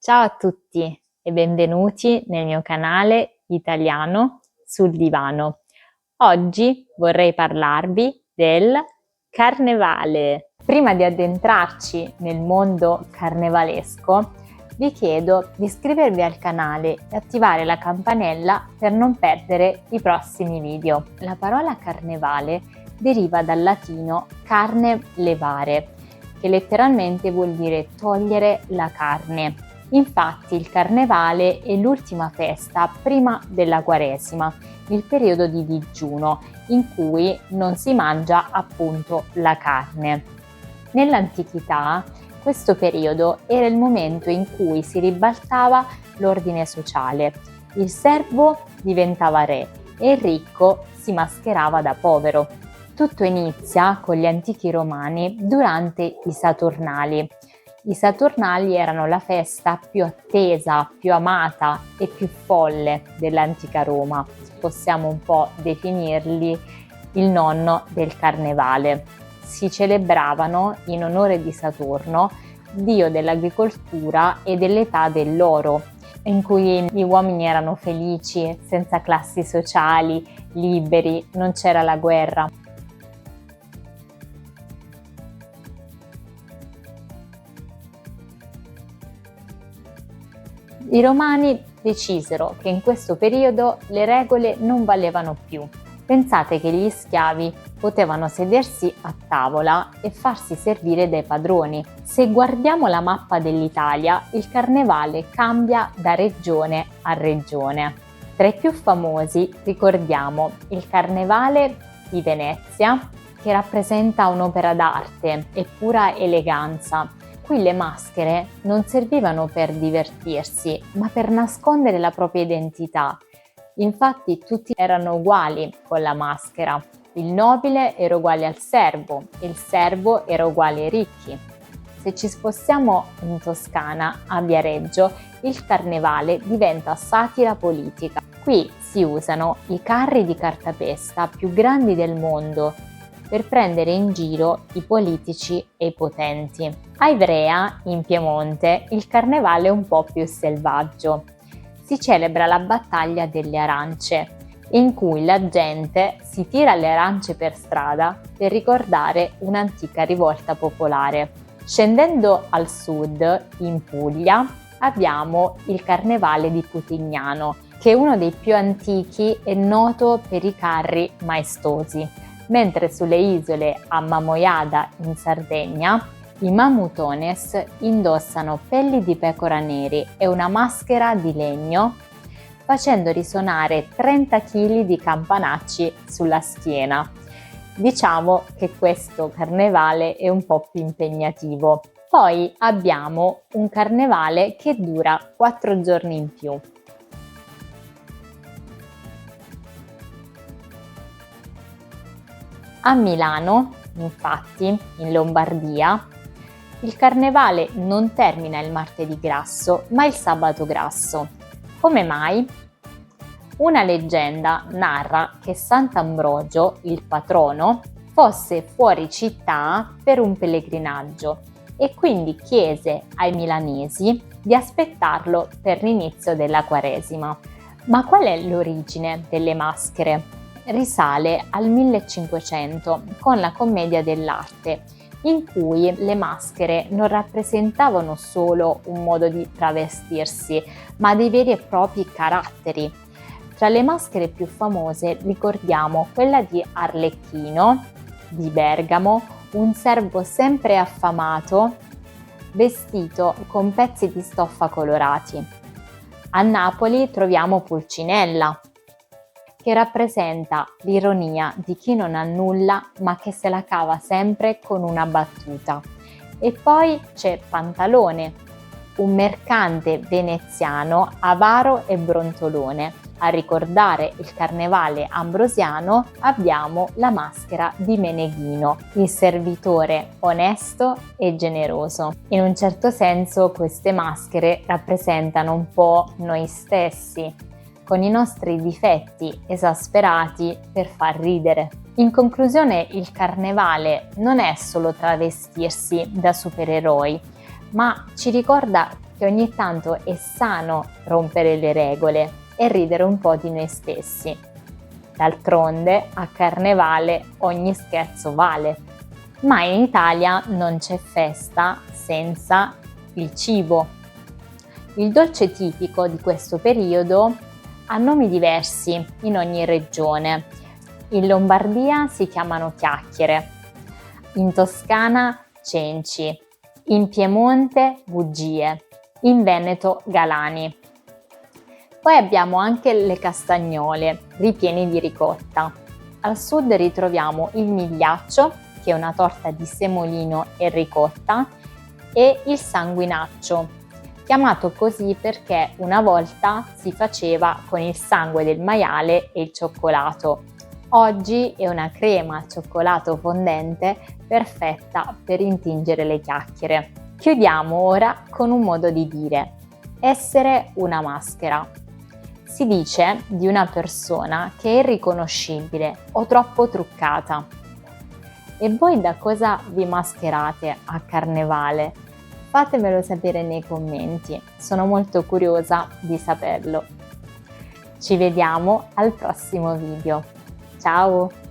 Ciao a tutti e benvenuti nel mio canale Italiano sul divano. Oggi vorrei parlarvi del carnevale. Prima di addentrarci nel mondo carnevalesco, vi chiedo di iscrivervi al canale e attivare la campanella per non perdere i prossimi video. La parola carnevale deriva dal latino carne levare, che letteralmente vuol dire togliere la carne. Infatti il carnevale è l'ultima festa prima della Quaresima, il periodo di digiuno in cui non si mangia appunto la carne. Nell'antichità questo periodo era il momento in cui si ribaltava l'ordine sociale. Il servo diventava re e il ricco si mascherava da povero. Tutto inizia con gli antichi romani durante i Saturnali. I Saturnali erano la festa più attesa, più amata e più folle dell'antica Roma. Possiamo un po' definirli il nonno del carnevale. Si celebravano in onore di Saturno, dio dell'agricoltura e dell'età dell'oro, in cui gli uomini erano felici, senza classi sociali, liberi, non c'era la guerra. I romani decisero che in questo periodo le regole non valevano più. Pensate che gli schiavi potevano sedersi a tavola e farsi servire dai padroni. Se guardiamo la mappa dell'Italia, il carnevale cambia da regione a regione. Tra i più famosi ricordiamo il Carnevale di Venezia, che rappresenta un'opera d'arte e pura eleganza. Qui le maschere non servivano per divertirsi, ma per nascondere la propria identità. Infatti tutti erano uguali con la maschera. Il nobile era uguale al servo, il servo era uguale ai ricchi. Se ci spostiamo in Toscana, a Viareggio, il carnevale diventa satira politica. Qui si usano i carri di cartapesta più grandi del mondo per prendere in giro i politici e i potenti. A Ivrea, in Piemonte, il carnevale è un po' più selvaggio. Si celebra la battaglia delle arance, in cui la gente si tira le arance per strada per ricordare un'antica rivolta popolare. Scendendo al sud, in Puglia, abbiamo il carnevale di Putignano, che è uno dei più antichi e noto per i carri maestosi. Mentre sulle isole a Mamojada in Sardegna i mamutones indossano pelli di pecora neri e una maschera di legno, facendo risuonare 30 kg di campanacci sulla schiena. Diciamo che questo carnevale è un po' più impegnativo. Poi abbiamo un carnevale che dura 4 giorni in più. A Milano, infatti, in Lombardia, il carnevale non termina il martedì grasso, ma il sabato grasso. Come mai? Una leggenda narra che Sant'Ambrogio, il patrono, fosse fuori città per un pellegrinaggio e quindi chiese ai milanesi di aspettarlo per l'inizio della Quaresima. Ma qual è l'origine delle maschere? Risale al 1500 con la commedia dell'arte, in cui le maschere non rappresentavano solo un modo di travestirsi, ma dei veri e propri caratteri. Tra le maschere più famose ricordiamo quella di Arlecchino, di Bergamo, un servo sempre affamato, vestito con pezzi di stoffa colorati. A Napoli troviamo Pulcinella, che rappresenta l'ironia di chi non ha nulla ma che se la cava sempre con una battuta. E poi c'è Pantalone, un mercante veneziano avaro e brontolone. A ricordare il carnevale ambrosiano abbiamo la maschera di Meneghino, il servitore onesto e generoso. In un certo senso queste maschere rappresentano un po' noi stessi, con i nostri difetti esasperati per far ridere. In conclusione, il carnevale non è solo travestirsi da supereroi, ma ci ricorda che ogni tanto è sano rompere le regole e ridere un po' di noi stessi. D'altronde, a Carnevale ogni scherzo vale. Ma in Italia non c'è festa senza il cibo. Il dolce tipico di questo periodo ha nomi diversi in ogni regione. In Lombardia si chiamano chiacchiere, in Toscana cenci, in Piemonte bugie, in Veneto galani. Poi abbiamo anche le castagnole, ripieni di ricotta. Al sud ritroviamo il migliaccio, che è una torta di semolino e ricotta, e il sanguinaccio, chiamato così perché una volta si faceva con il sangue del maiale e il cioccolato. Oggi è una crema al cioccolato fondente perfetta per intingere le chiacchiere. Chiudiamo ora con un modo di dire: essere una maschera. Si dice di una persona che è irriconoscibile o troppo truccata. E voi da cosa vi mascherate a Carnevale? Fatemelo sapere nei commenti, sono molto curiosa di saperlo. Ci vediamo al prossimo video. Ciao!